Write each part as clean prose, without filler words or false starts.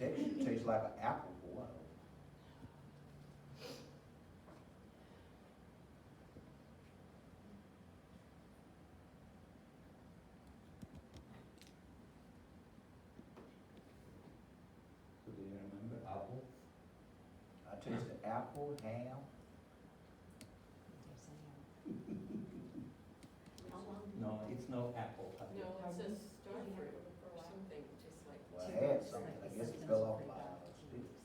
texture tastes like an apple for one of them. So do you remember apple? I tasted apple, ham. No, it's no apple. No, it says star fruit or something, just like. Well, I had something, I guess it fell off my stick. It's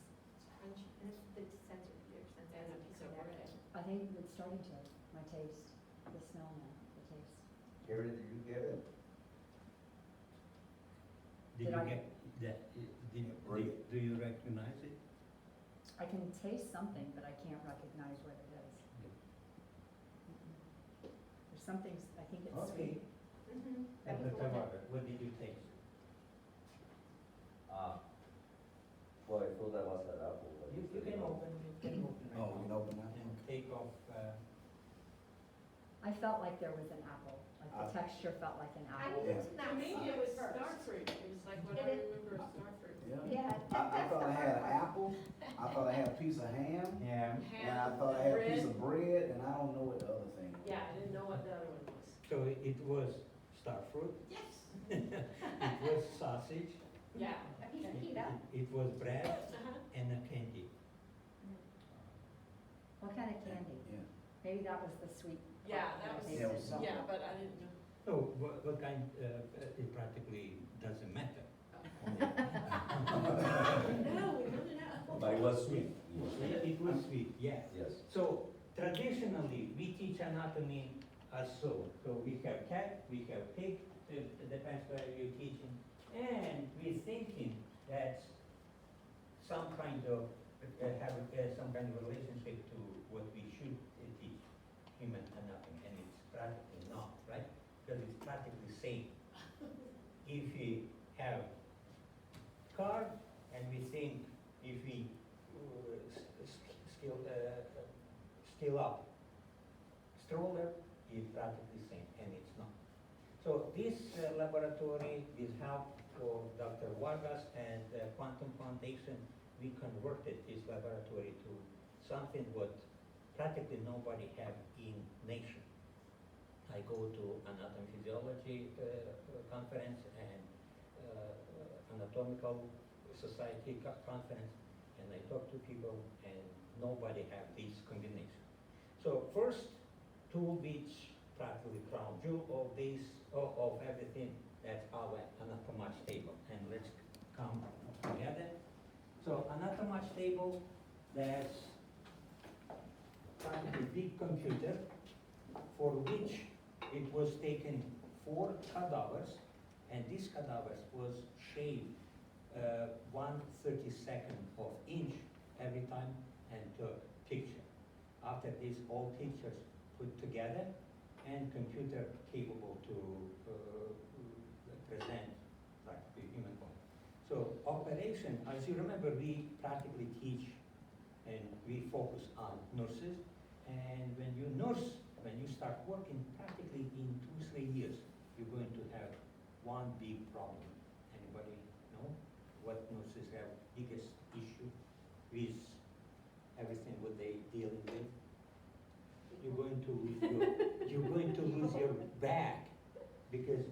crunchy. And it's the sensory, your sensory. And a piece of bread. I think it's starting to, my taste, the smell now, the taste. Gary, did you get it? Did Did you I- get that, Bread. do you recognize it? I can taste something, but I can't recognize what it is. There's something, I think it's Okay. sweet. Mhm. And the tomato, what did you taste? Well, I thought that was an apple. But You it's can not. open, you can open right Oh, you can now. open that? And take off, I felt like there was an apple, like the texture felt like an I apple. think it's To not. me, it was first. star fruit. It was like what I It is- remember of star fruit. Yeah. I thought I had an apple, I thought I had a piece of ham, ham. and I thought I had a piece of bread, and I don't know what the other thing was. Yeah, I didn't know what the other one was. So it was star fruit, Yes. it was sausage, Yeah. A piece of pita. it was bread Uh-huh. and a candy. What kind of candy? Yeah. Maybe that was the sweet. Yeah, part that was, I Yeah, it was tasted. something. yeah, but I didn't know. So what kind, it practically doesn't matter. No, we don't know. But it was sweet. It was sweet, yeah. Yes. So traditionally, we teach anatomy as so. So we have cat, we have pig, it depends where you're teaching. And we're thinking that some kind of, have some kind of relationship to what we should teach, human anatomy, and it's practically not, right? Because it's practically same. If we have car and we think if we scale up stroller, it's practically same, and it's not. So this laboratory, with help of Dr. Vargas and Quantum Foundation, we converted this laboratory to something what practically nobody have in nation. I go to anatomy physiology conference and anatomical society conference, and I talk to people, and nobody have this combination. So first tool which practically crown jewel of this, of everything, that's our Anatomage table. And let's come together. So Anatomage table, that's practically big computer for which it was taken 4 cadavers, and these cadavers was shaved 1/32 of inch every time and took picture. After this, all pictures put together and computer capable to present like the human body. So operation, as you remember, we practically teach and we focus on nurses. And when you nurse, when you start working, practically in 2-3 years, you're going to have one big problem. Anybody know what nurses have biggest issue with everything what they dealing with? You're going to lose your back because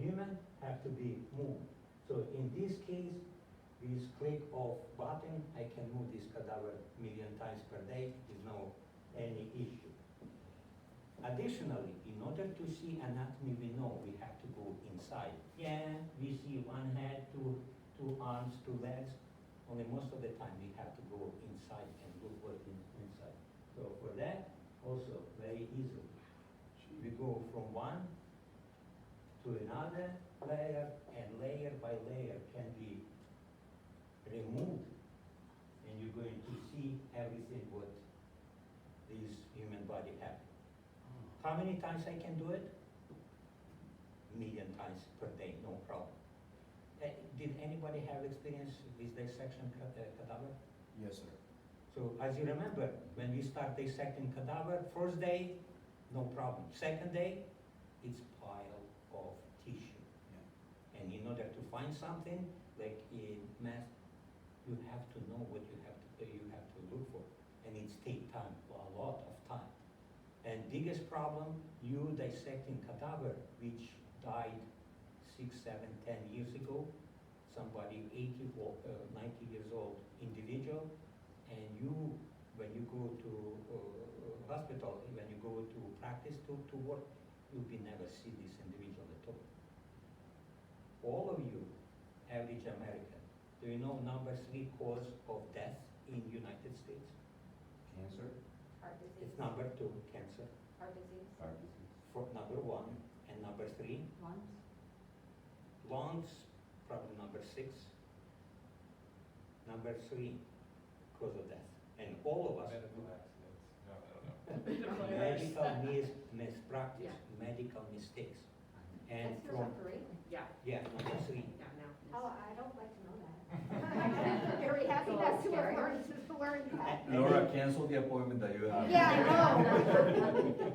human have to be moved. So in this case, with click of button, I can move this cadaver 1,000,000 times per day. There's no any issue. Additionally, in order to see anatomy, we know we have to go inside. Yeah, we see one head, two arms, 2 legs. Only most of the time we have to go inside and look what's inside. So for that, also very easily. We go from one to another layer, and layer by layer can be removed, and you're going to see everything what this human body has. How many times I can do it? 1,000,000 times per day, no problem. Did anybody have experience with dissection cadaver? Yes, sir. So as you remember, when we start dissecting cadaver, first day, no problem. Second day, it's pile of tissue. And in order to find something, like in math, you have to know what you have to look for, and it's take time, a lot of time. And biggest problem, you dissecting cadaver which died 6, 7, 10 years ago, somebody 80 or 90 years old individual, and you, when you go to hospital, when you go to practice to work, you will never see this individual at all. All of you, average American, do you know number 3 cause of death in United States? Cancer, Heart disease. It's number 2, cancer, Heart disease. heart disease. for number 1, and number 3, Lungs? lungs, probably number 6, number 3, cause of death. And all of us, Medical accidents, no, I don't know. medical mispractice, medical mistakes. And That's your from, number 3? Yeah, yeah, number 3. yeah, now. Oh, I don't like to know that. I'm very happy that's who I learned that. Laura, cancel the appointment that you have. Yeah, I know.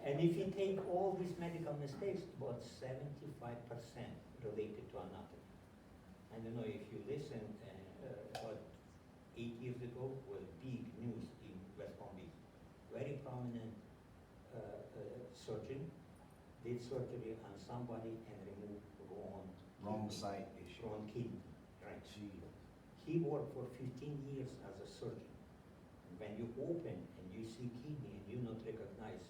And if you take all these medical mistakes, about 75% related to anatomy. I don't know if you listen, about 8 years ago was big news in West Palm Beach. Very prominent surgeon did surgery on somebody and removed Wrong site issue. wrong kidney. Right. Gee. He worked for 15 years as a surgeon. When you open and you see kidney and you not recognize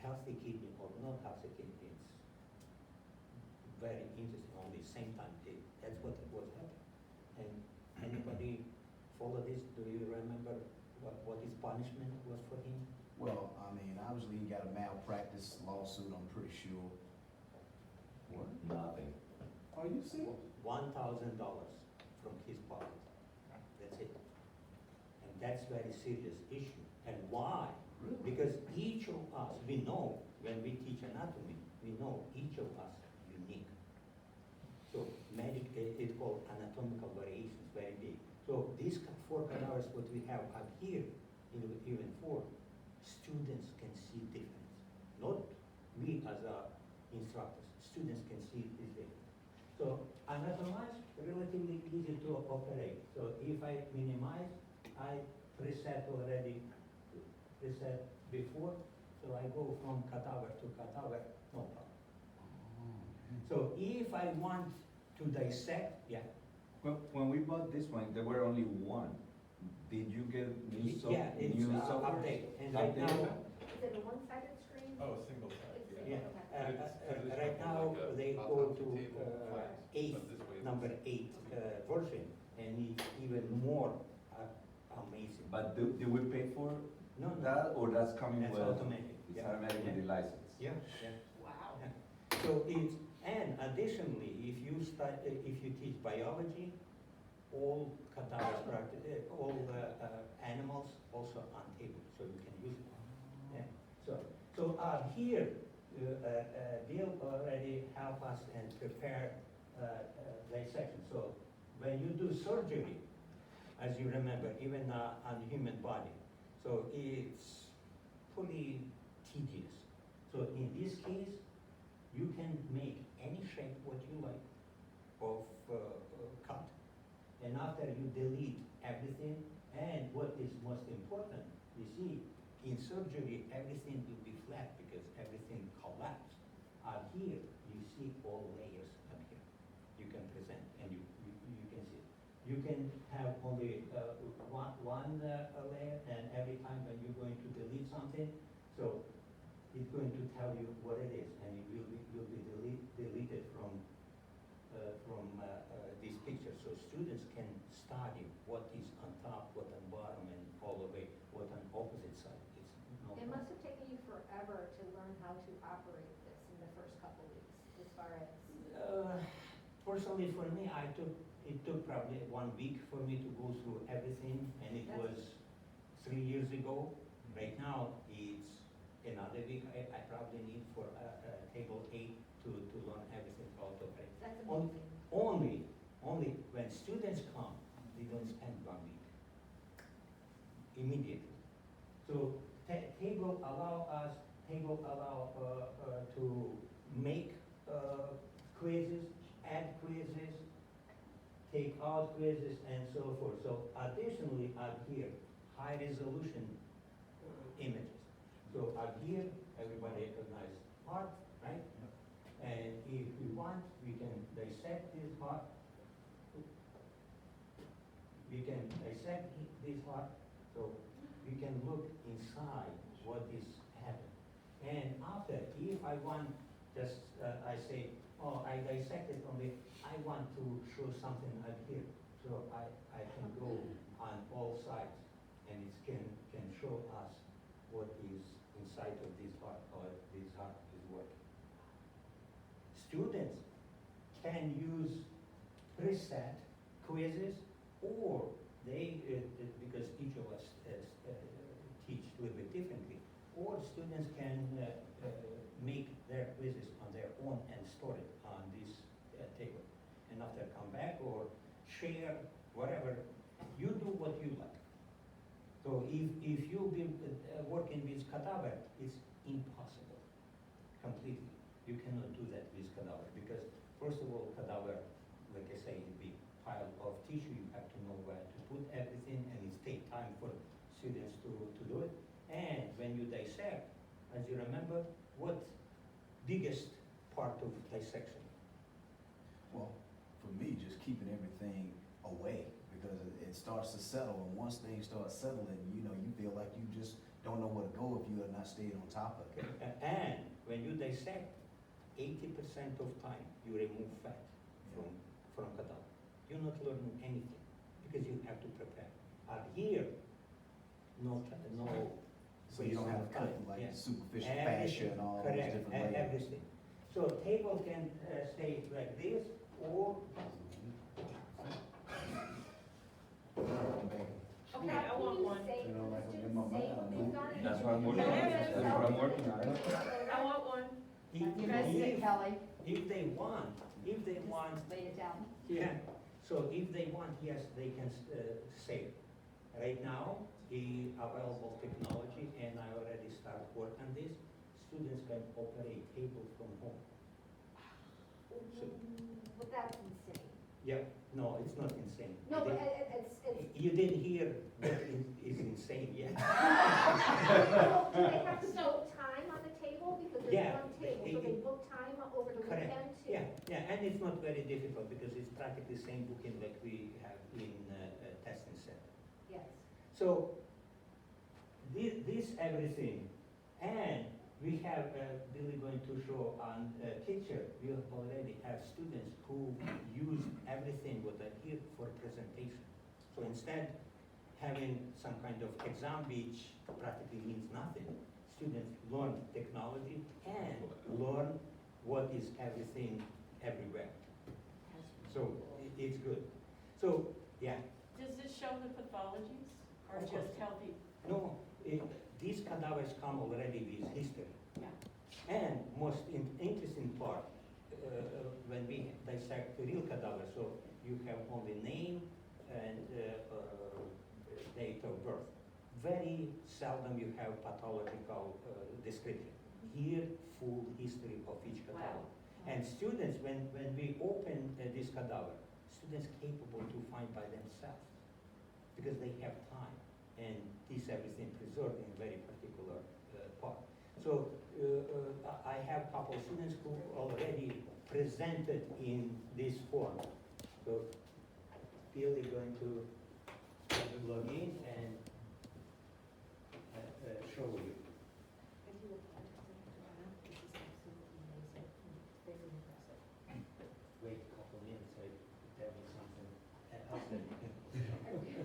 healthy kidney or not healthy kidney, it's very interesting. On the same time, that's what was happening. And anybody follow this? Do you remember what his punishment was for him? Well, I mean, obviously he got a malpractice lawsuit, I'm pretty sure. What? Nothing. Are you serious? $1,000 from his pocket. That's it. And that's very serious issue. And why? Really? Because each of us, we know, when we teach anatomy, we know each of us unique. So it's called anatomical variations, very big. So these 4 cadavers, what we have up here, even 4, students can see difference. Not we as instructors, students can see this difference. So anatomage, relatively easy to operate. So if I minimize, I preset already, preset before, so I go from cadaver to cadaver, no problem. So if I want to dissect, yeah, When we bought this one, there were only one. Did you get new yeah, it's new software? update. And right now, Is it a one-sided screen? Oh, single side, yeah, yeah. right now, they go to 8th, number 8 version, and it's even more amazing. But do we pay for No, no, that, or that's coming that's with? automatic. It's Yeah. automatic with the license? Yeah, yeah. Wow. So it's, and additionally, if you teach biology, all cadavers, all animals also on table, so you can use it. Yeah. So here, Bill already help us and prepare dissection. So when you do surgery, as you remember, even on the human body, so it's pretty tedious. So in this case, you can make any shape what you like of cut. And after you delete everything, and what is most important, you see, in surgery, everything will be flat because everything collapsed. Here, you see all layers up here. You can present and you can see. You can have only one layer, and every time when you're going to delete something, so it's going to tell you what it is, and it will be deleted from this picture. So students can study what is on top, what on bottom, and all the way what on opposite side. It's no It problem. must have taken you forever to learn how to operate this in the first couple weeks, as far as. Personally, for me, it took probably 1 week for me to go through everything, and it was 3 years ago. Right now, it's another week. I probably need for table 8 to learn everything out of it. That's On- amazing. Only when students come, they don't spend 1 week. Immediately. So table allow to make quizzes, add quizzes, take out quizzes, and so forth. So additionally, up here, high resolution images. So up here, everybody recognizes heart, right? And if we want, we can dissect this heart. We can dissect this heart, so we can look inside what is happening. And after, if I want, just I say, oh, I dissected only, I want to show something up here. So I can go on all sides, and it can show us what is inside of this heart, or this heart is working. Students can use preset quizzes, or they, because each of us teach a little bit differently, or students can make their quizzes on their own and store it on this table. And after come back or share, whatever, you do what you like. So if you've been working with cadaver, it's impossible, completely. You cannot do that with cadaver, because first of all, cadaver, like I say, it'd be pile of tissue, you have to know where to put everything, and it takes time for students to do it. And when you dissect, as you remember, what biggest part of dissection? Well, for me, just keeping everything away, because it starts to settle, and once things start settling, you know, you feel like you just don't know where to go if you are not staying on top of it. And when you dissect, 80% of time you remove fat from cadaver. You're not learning anything, because you have to prepare. Up here, no. So you don't have to cut like Yeah. superficial Everything, fascia and all those correct, different layers. everything. So table can stay like this, or Okay, I want one. You know, like in my mind, That's what I'm working on, that's what I'm working on. I want one. if they want, Lay it down. yeah. So if they want, yes, they can save. Right now, the available technology, and I already started work on this, students can operate table from home. But that's insane. Yeah, no, it's not insane. No, You but didn't- it's, You didn't hear what is insane yet. well, do they have to book time on the table? Because there's Yeah, one table, so they book time over the Correct. weekend too? Yeah, and it's not very difficult, because it's practically the same booking like we have in testing center. Yes. So, this everything, and we have, Billy going to show on picture, we already have students who use everything what are here for presentation. So instead, having some kind of exam which practically means nothing, students learn technology and learn what is everything everywhere. So it's good. So, yeah, Does this show the pathologies or Of course. just healthy? no, these cadavers come already with history. Yeah. And most interesting part, when we dissect the real cadaver, so you have only name and date of birth. Very seldom you have pathological description. Here, full history of each cadaver. And students, when we open this cadaver, students capable to find by themselves, because they have time, and this everything preserved in very particular part. So I have a couple of students who already presented in this form. So Bill is going to log in and show you. If you look at it, this is absolutely amazing, very impressive. Wait a couple of minutes, so tell me something else that you can.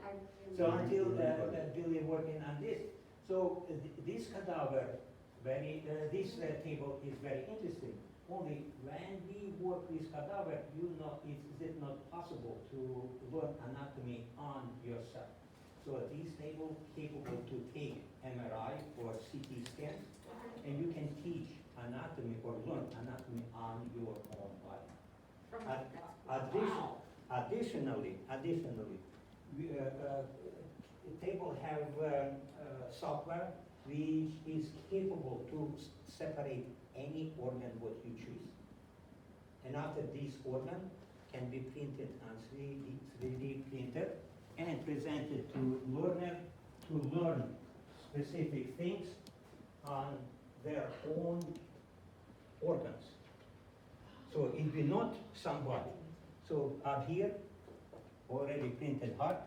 I really- So until Bill is working on this. So this cadaver, this table is very interesting. Only when we work with cadaver, you know, is it not possible to learn anatomy on yourself. So this table capable to take MRI or CT scan, and you can teach anatomy or learn anatomy on your own body. From Ad- that's- addition- Additionally, we, table have software which is capable to separate any organ what you choose. In after this organ can be printed on 3D printer and presented to learner to learn specific things on their own organs. So it will not somebody. So up here, already printed heart,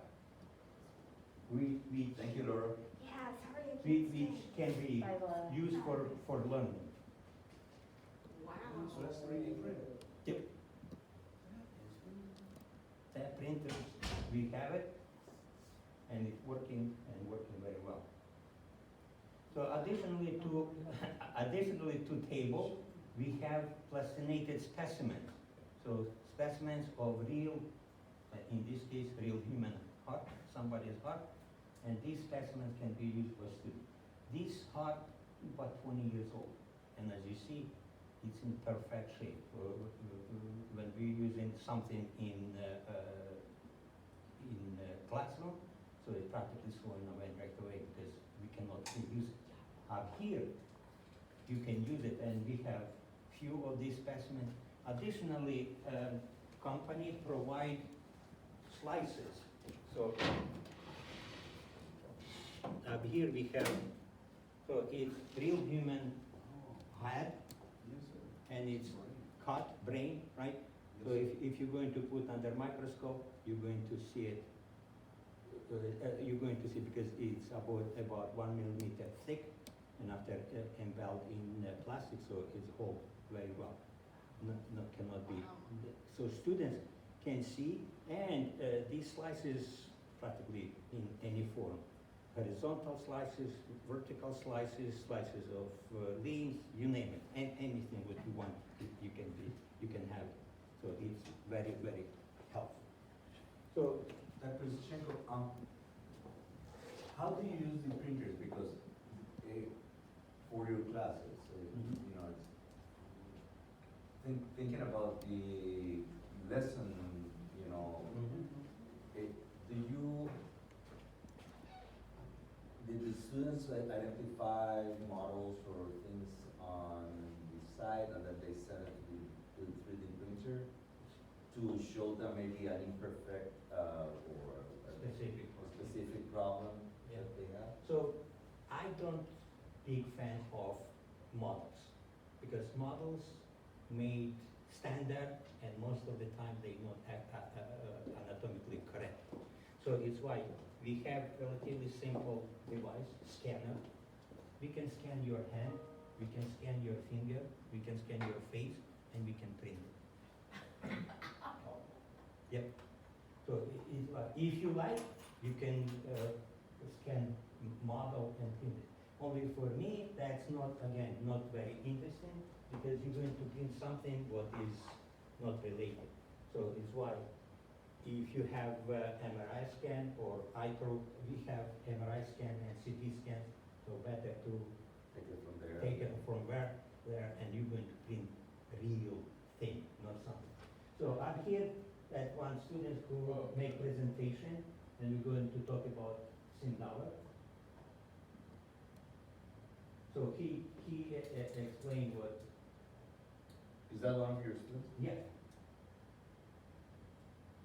we Thank you, Laura. Yeah, sorry I which can't can be By the- used for learning. Wow. So that's 3D printed. Yep. That printer, we have it, and it's working very well. So additionally to table, we have plastinated specimens. So specimens of real, in this case, real human heart, somebody's heart, and these specimens can be used for students. This heart is about 20 years old, and as you see, it's in perfect shape. When we're using something in classroom, so it's practically throwing away right away because we cannot use it. Up here, you can use it, and we have few of these specimens. Additionally, company provide slices. So up here we have, so it's real human head, Yes, sir. and it's cut brain, right? So if you're going to put under microscope, you're going to see it. You're going to see because it's about 1 millimeter thick, and after embelled in plastic, so it's hold very well. Cannot be. So students can see, and these slices practically in any form. Horizontal slices, vertical slices, slices of leaves, you name it, and anything what you want, you can have it. So it's very, very helpful. So Dr. Zichenko, how do you use the printers? Because for your classes, Mhm. you know, it's thinking about the lesson, you know, did the students identify models or things on the site and then they send it to the 3D printer to show them maybe an imperfect or specific problem Yeah. that they have? So I don't big fan of models because models made standard and most of the time they not anatomically correct. So it's why we have relatively simple device, scanner. We can scan your hand, we can scan your finger, we can scan your face, and we can print it. Yep. So if you like, you can scan model and print it. Only for me, that's not, again, not very interesting because you're going to print something what is not related. So it's why if you have MRI scan or iTro, we have MRI scan and CT scan, so better to Take it from there. take it from there, and you're going to print a real thing, not something. So I'm here at one student who make presentation, and we're going to talk about Sindauer. So he explained what, Is that one of your students? yeah.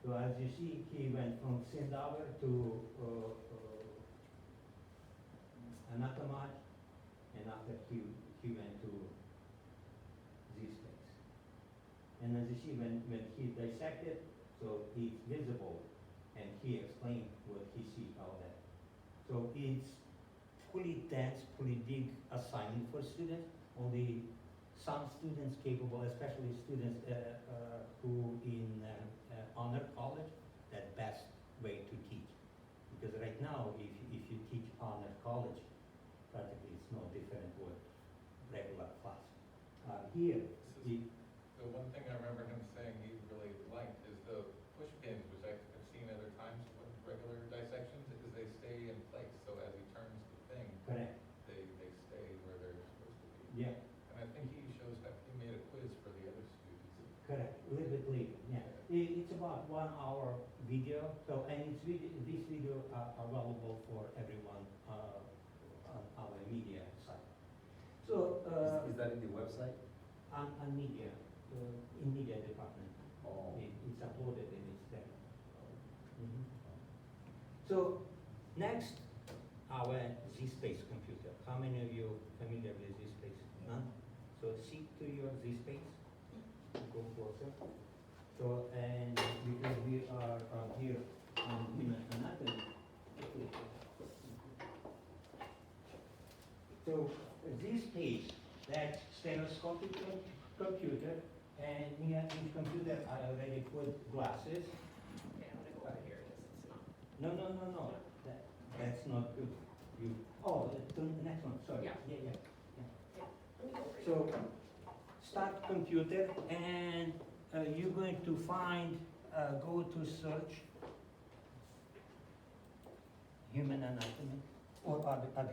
So as you see, he went from Sindauer to Anatomage, and after he went to this place. And as you see, when he dissected, so it's visible, and he explained what he see out there. So it's pretty dense, pretty big assignment for students. Only some students capable, especially students who in honor college, that best way to teach. Because right now, if you teach honor college, practically it's no different with regular class. Here, The one thing I remember him saying he really liked is the push pins, which I've seen other times with regular dissections, is they stay in place. So as he turns the thing, correct, they stay where they're supposed to be. yeah, And I think he shows that he made a quiz for the other students. correct, a little bit later, yeah. It's about 1 hour video, so, and this video are available for everyone on our media site. So, Is that in the website? on media, in media department. So next, our Z-Space computer. How many of you familiar with Z-Space? None? So seek to your Z-Space, go closer. So, and because we are here on human anatomy. So Z-Space, that's stereoscopic computer, and near each computer I already put glasses. Okay, I'm gonna go over here, because it's not. No, that's not good. You, oh, the next one, sorry. Yeah. Yeah. Yeah, let me go over here. So, start computer, and you're going to find, go to search, human anatomy, or other, go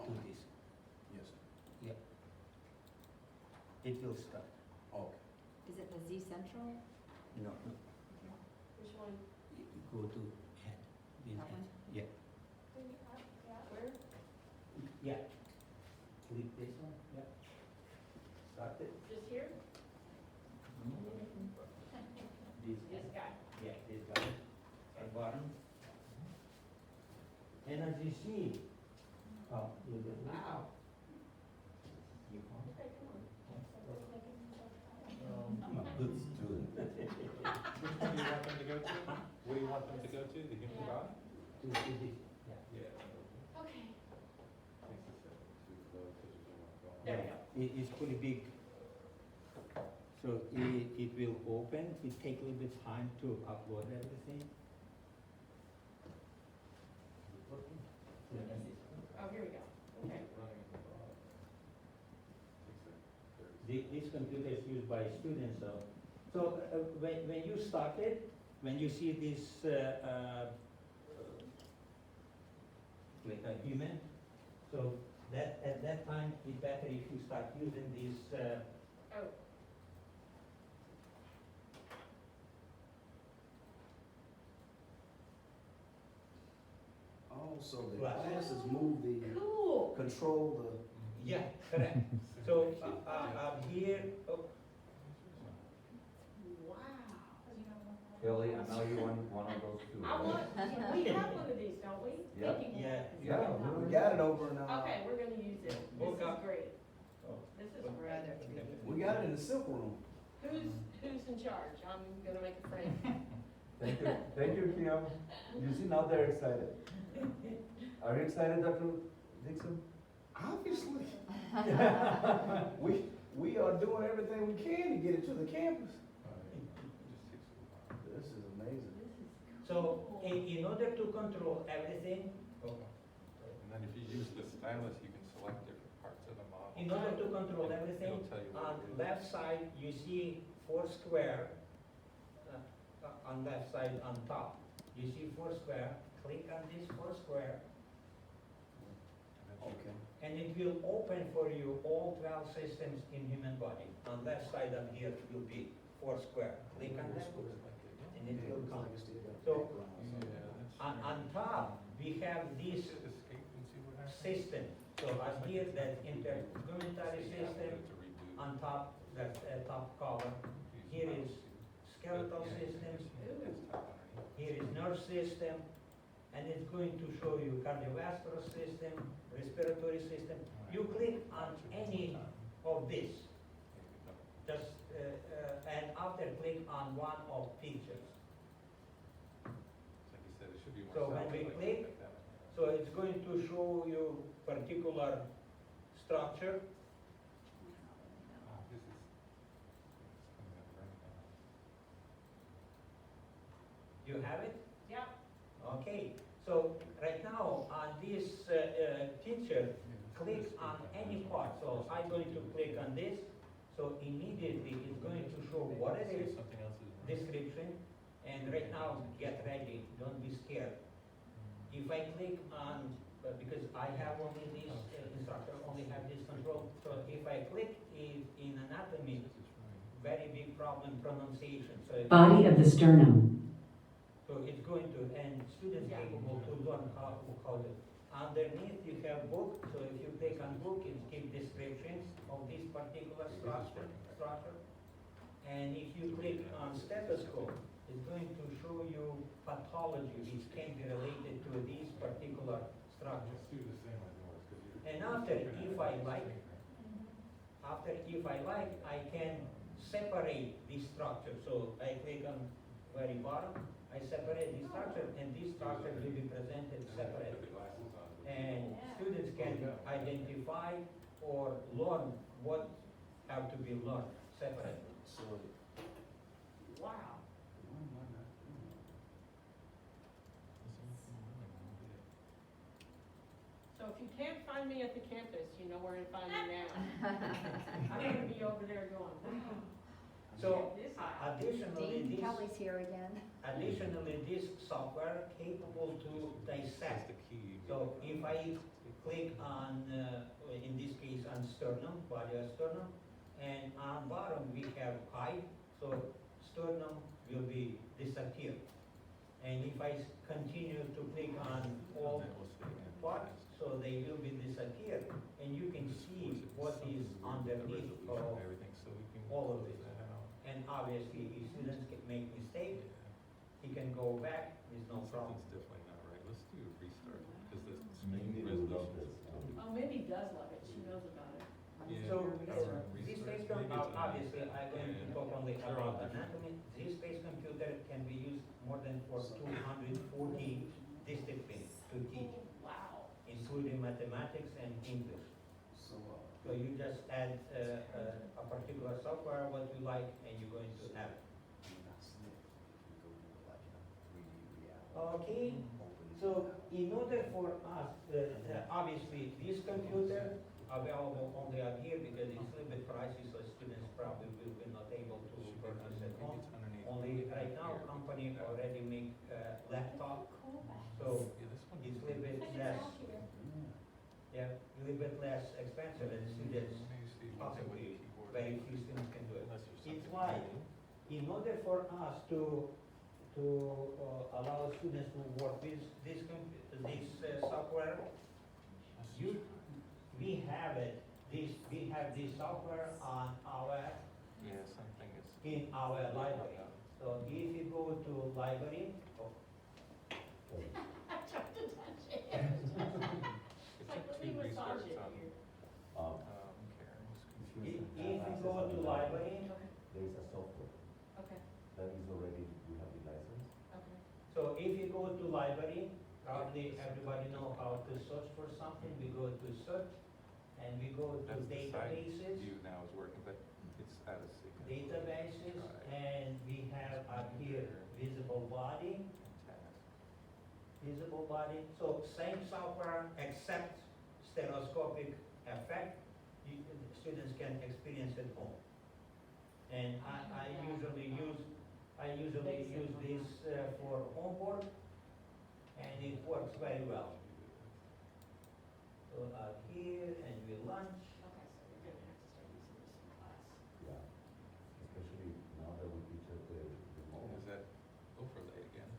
to this. Yes, Yeah. It will start. okay. Is it the Z Central? No, Which one? go to head. This That head. one? Yeah. Where? Yeah. Click this one, yeah. Start it. Just here? This This guy? Yeah, this guy, a button. And as you see, oh, look at this. Wow. You want- Okay, come on. I'm a good student. Which one do you want them to go to? What do you want them to go to, the human body? To see this, yeah. Yeah. Okay. Makes it too low, because you don't want to go on. There we go. It's pretty big. So it will open, it take a little bit time to upload everything. Oh, here we go. Okay. Running at the bottom. Takes like 30 This computer is used by students, so when you started, when you see this like a human, so that at that time it's better if you start using this. Oh, Also, the Right. classes move the, cool. control the, Yeah, correct. So I'm here. Oh, Wow. Kelly, I know you want one of those too, I right? want, we have one of these, don't we? Yep. yeah. Yeah, we got it over in, Okay, we're gonna use it. This Okay. is great. Oh. This is great. we got it in the silk room. Who's in charge? I'm gonna make a friend. Thank you, Kim. You see, now they're excited. Are you excited, Dr. Dixon? Obviously. We are doing everything we can to get it to the campus. It just takes a while. This is amazing. So in order to control everything, And then if you use the stylus, you can select different parts of the model. in order to control everything, It'll tell you what on it is. left side you see 4 square. On left side on top, you see 4 square. Click on this 4 square, Okay. and it will open for you all 12 systems in human body. On left side on here will be 4 square. Click on that, and it will come. So on top we have this Hit escape and see what happens. system. So on here that intergumentary Yeah, system. to redo. On top, that top column. Here is skeletal system. Here is nerve system, and it's going to show you cardiovascular system, respiratory system. You click on any of this, just, and after click on one of pictures. Like you said, it should be more. So when we solid, click, like that. So it's going to show you particular structure. Oh, this is, it's coming up right now. You have it? Yep. Okay. So right now on this picture, click on any part. So I'm going to click on this. So immediately it's going to show what it is, Something else is. description, and right now get ready. Don't be scared. If I click on, because I have only this instructor, only have this control. So if I click in anatomy, very big problem pronunciation. So Body of the sternum. So it's going to, and students Yeah. capable to learn how it. Underneath you have book, so if you click on book, it gives descriptions of this particular structure. And if you click on stethoscope, is going to show you pathology which can be related to this particular structure. Let's do the same on yours, 'cause you're. And after, if I like, I can separate this structure. So I click on very bottom, I separate this structure, and this structure will be presented separately. Put the glasses on. And students can identify or learn what have to be learned separately. So, Wow. So if you can't find me at the campus, you know where to find me now. I'm gonna be over there going, wow. So This- additionally, Dean this, Kelly's here again. this software capable to That's dissect. the key. So if I click on, in this case, on sternum, body of sternum, and on bottom we have eye, so sternum will be disappear. And if I continue to click on all That will stay in. parts, so they will be disappear, and you can see what is underneath of, Everything, so we can. all of close this. that out. and obviously if students can make mistake, he can go back, there's no problem. Something's definitely not right. Let's do a restart, because the Maybe screen they will love resolution is this. totally. Oh, maybe does love it, she knows about it. Yeah. So, Or this restart. space computer, Maybe it's an- obviously, I'm going to Yeah. talk only They're all about different. anatomy. This space computer can be used more than for 240 disciplines to teach, Wow. including mathematics and English. so, So you just add a particular software, what you like, and you're going to have it. that's it. We go more like in a 3D reality. Okay, so in order for us, obviously, this computer available only out here because it's a little bit pricey, so students probably will be not able to purchase at home. Only right now, company already make laptop, so Yeah, this one. it's a little bit less, yeah, a little bit less expensive, and students, possibly, very few students can do it. It's why, in order for us to allow students to work with this software, we have this software on our, Yeah, something is. in our library. So if you go to library, I tried to touch it. It's It's like, let me two massage restarts it on, here. Karen's if computer. you go to library, Okay, There is a software okay, that is already, we have the license. okay. so if you go to library, probably everybody know how to search for something, we go to search, and we go to That's the side databases, view now is working, but it's out of sync. databases, and we have up here visible body, so same software except stereoscopic effect, students can experience at home. And I usually use this for homework, and it works very well. So out here, and we lunch, Okay, so you're gonna have to start using this in class. Yeah. Especially now that we teach at the remote. Is that overlay again?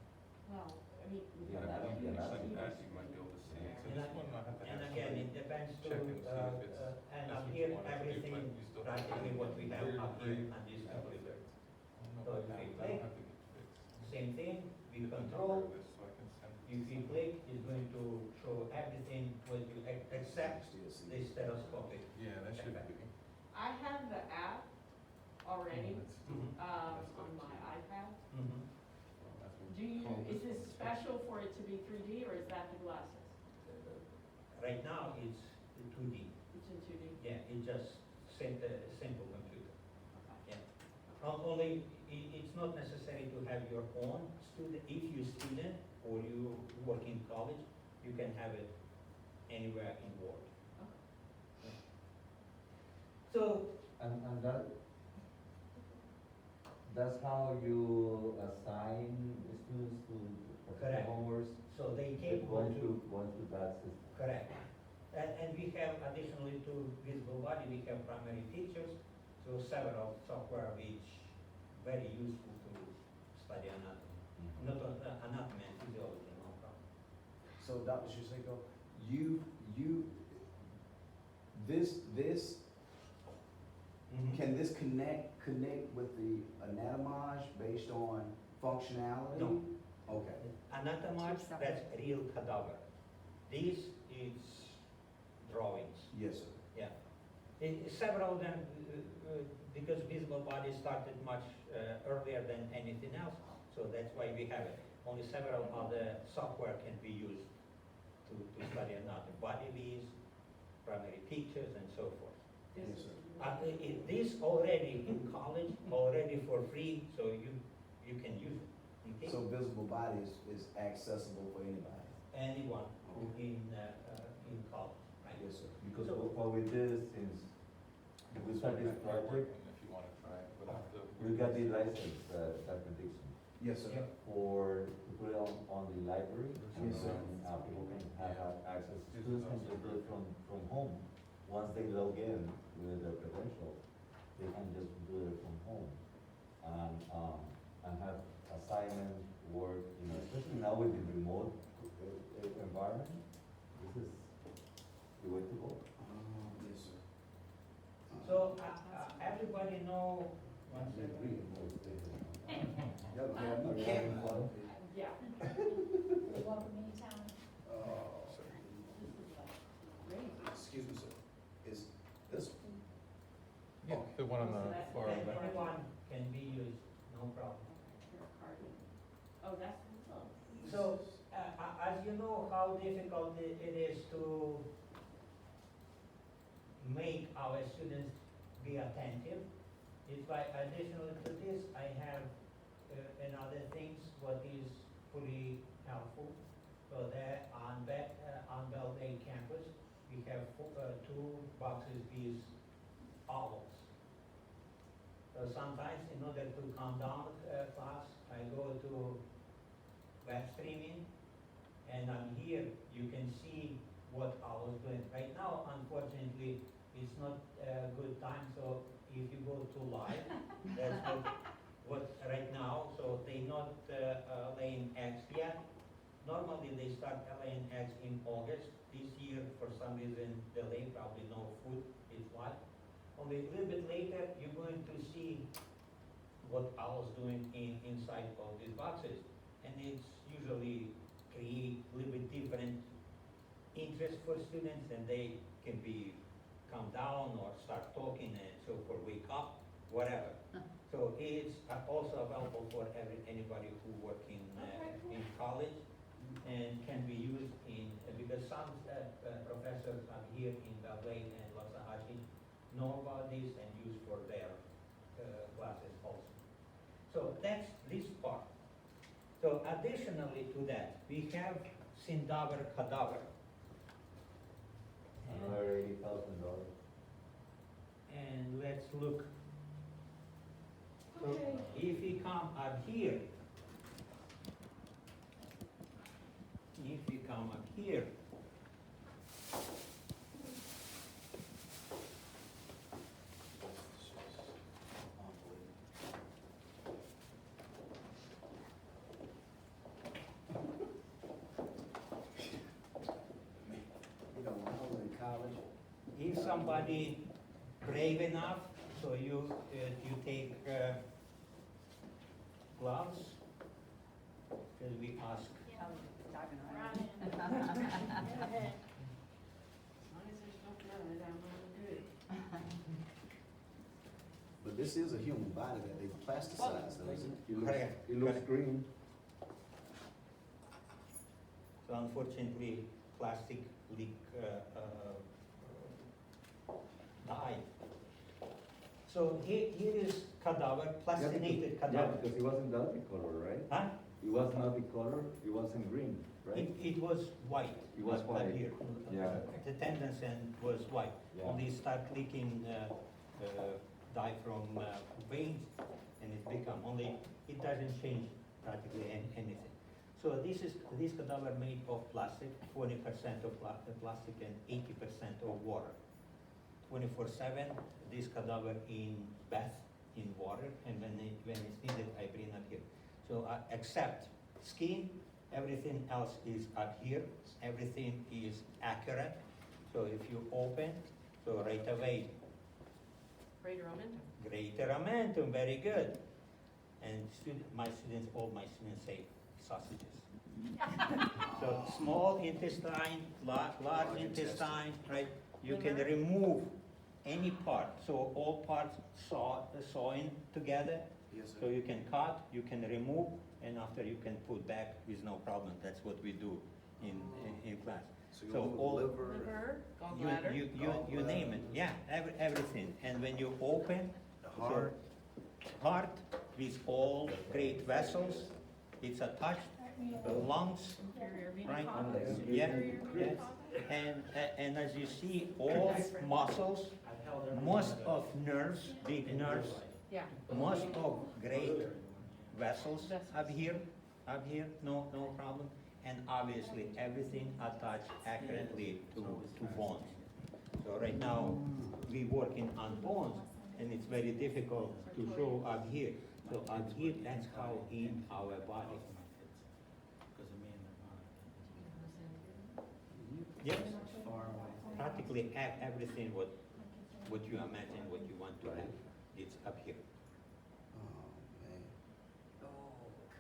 Well, I mean. with Yeah, the that'll be computers, another- Like you that, just- you might be able to see it. So And this one might have to and have again, some- it depends to, check and see if it's- and that's up what here, you want us to do, everything, but you still have to practically what we have clear up here grade. on this Yeah, computer. perfect. I don't know So about if that, we that'll click, have to get fixed. same thing, we Get the control, number of this so I can send it to if you someone. click, it's going to show everything what you accept Still see the stereoscopic. Yeah, that should be. I have the app already, Let's do it. on That's my what- iPad. Mhm. well, that's what Do you, call is this this one. special for it to be 3D or is that the glasses? Right now, it's 2D, It's in 2D? yeah, it's just simple computer. Okay. Yeah. Only, it's not necessary to have your own student, if you student or you work in college, you can have it anywhere in world. Okay. So, And that's how you assign the students to particular Correct. homeworks? so they They're capable going to, going through that system. correct. And we have additionally to visible body, we have primary features, so several software which very useful to study anatomy. Not anatomy and physiology, no problem. So, Dr. Shiseko, this, can this connect with the Anatomage based on functionality? No. Okay, Anatomage, Two separate. that's real cadaver. This is drawings, yes, sir. yeah. Several of them, because visible body started much earlier than anything else, so that's why we have it. Only several other software can be used to study anatomy, body views, primary pictures, and so forth. Yes, sir. This already in college, already for free, so you can use it. Okay? So visible body is accessible for anybody? Anyone who in college, right? Yes, sir. Because So- what we did since we started this project, If you wanna try it without the. we got the license, that prediction, Yes, sir. Yeah. to put it on the library. And Yes, sir. then people can have access, students can just do it from home. Once they log in with their credentials, they can just do it from home. And have assignment, work, especially now with the remote environment, this is the way to go. Yes, sir. So, everybody know, one We second. agree. Okay. Yeah. You're welcome anytime. Excuse me, sir. Is this? Yeah, the one on the far And left. anyone can be used, no problem. Oh, that's, So, as you know how difficult it is to make our students be attentive, it's why additional to this, I have another things what is pretty helpful. So there on Bell Bay campus, we have two boxes with owls. So sometimes in order to calm down class, I go to web streaming, and on here you can see what I was doing. Right now, unfortunately, it's not a good time, so if you go to live, that's what right now, so they not laying eggs yet. Normally, they start laying eggs in August. This year, for some reason, delay, probably no food, it's why. Only a little bit later, you're going to see what I was doing inside of these boxes. And it's usually create a little bit different interest for students, and they can be calm down or start talking and so forth, wake up, whatever. So it's also available for anybody who work in college, and can be used because some professors are here in Belgrade and Loxahatchee know about this and use for their classes also. So that's this part. So additionally to that, we have Sindabar Cadaver. Another $80,000. And let's look. So Okay. if we come up here, You know, when I was in college, if somebody brave enough, so you take gloves, because we ask. Diving Ryan. Go ahead. As long as there's no blood, I'm good. but this is a human body that they plasticize, though, isn't it? Correct. It looks Correct. green. So unfortunately, plastic leak dye. So here is cadaver, plastinated Yeah, cadaver. because it wasn't the color, right? Huh? It was not the color, it wasn't green, right? It was white. It was up white. here. Yeah. The tendency was white. Yeah. Only start leaking dye from veins, and it become only, it doesn't change practically anything. So this cadaver made of plastic, 20% of plastic and 80% of water. 24/7, this cadaver in bath in water, and when it's needed, I bring up here. So except skin, everything else is up here, everything is accurate. So if you open, so right away, Greater momentum. greater momentum, very good. and my students, all my students say sausages. So small intestine, large intestine, right? You can remove any part, so all parts sewing together. Yes, So sir. you can cut, you can remove, and after you can put back with no problem. That's what we do in class. So you So remove all, liver, Liver, gallbladder. you name it, yeah, everything. And when you open the so heart. heart with all great vessels, it's attached, the lungs, Inferior vena right? cava, Yeah, superior yeah. vena cava. And as you see, all muscles, most of nerves, big nerves, Yeah. most of great vessels up here, no problem. And obviously, everything attached accurately to bones. So right now, we working on bones, and it's very difficult to show up here. So up here, that's how in our body. Yes, practically everything what you imagine, what you want to have, it's up here. Oh,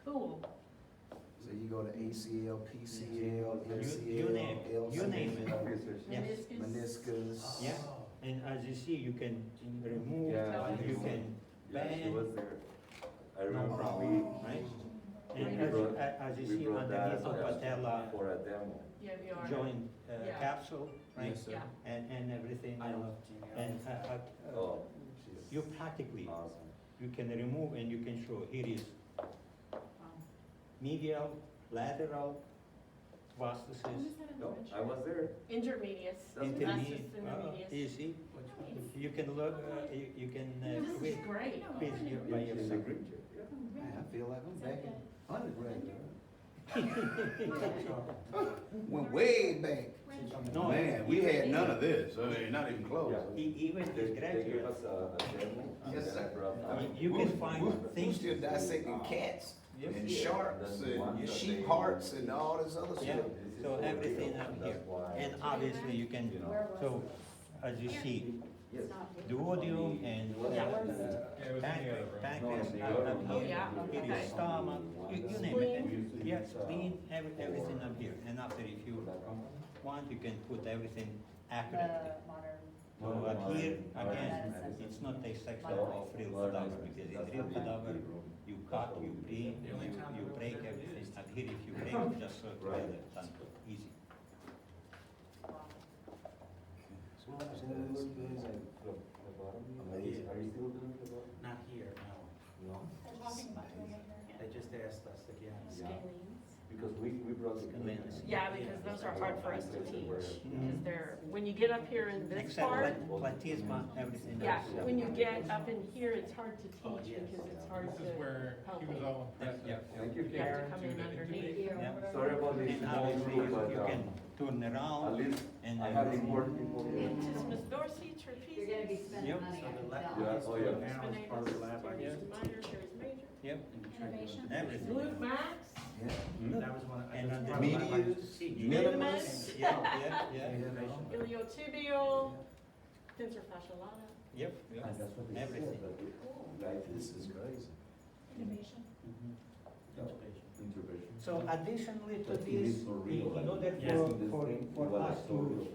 Cool. man. So you go to ACL, PCL, You name LCL, it. You name it. LCL, Yes. meniscus. Yeah, and as you see, you can remove, Yeah, you can Yeah, she bend, was there. I no remember problem, right? And as you we see brought underneath that of patella for a demo. Yeah, we are. joint Yeah. capsule, right? Yes, sir. Yeah. And everything. And Oh, she's you practically, awesome. you can remove and you can show, here is medial, lateral, prosthesis, No, I was there. Intermedius. That's intermediate. just intermedius. You see, you can look, you can This quiz is great. your by In the yourself. picture, yeah. Man, I feel like I'm back in undergraduate. Went way back. No, Man, we had none of this, I mean, not even close. Yeah. Even They his gave graduate, us a demo. and Yes, then I sir. brought I mean, that. you can find We things. still dissecting cats Yep. and Yeah, sharks that's the one and that sheep they- hearts and all this other Yeah. stuff. This is So for everything real, up and here. that's why, And obviously you can, you know, so as you see, yes. duodenum and Yeah. pancreas No, up Oh, here. yeah, Here okay. is stomach, you name it. Yeah, spleen, everything up here. And after if you want, you can put everything accurately. So up here, again, it's not a section of real cadaver, because in real cadaver, you cut, you break, you break everything. Up here, if you break, you just sew it together, done, easy. So that's good. Are you still doing the bottom? Not here, no. No? They just asked us again. Because we brought the. Scalenes. Yeah, because those are hard for us to teach, because they're, when you get up here in this Except part, platysma, everything yeah, else. when you get up in here, it's hard to teach, because it's hard This is to where he was palpate. all impressed. Yeah. Thank you, You have Karen. to come in underneath. Yeah. Sorry about this And small obviously, group, but, you can turn at around least and I have everything. important people here. Miss Dorsey, trapezius. You're gonna be spending Yep. money So on the the left, Yeah, belt. oh, yeah. now is part of the lab I Teres used. minor, teres major. Yep, Innovation. everything. Glute max, Yeah. That was one, And that's under part of the lab I used to medius, teach. minimus, Yeah. Innovation. iliotibial, tensor fasciolata. Yep, And that's what they everything. said, that like This is crazy. Innovation. intervention. So additionally to But it is this, for real, in like, order Yes. for us to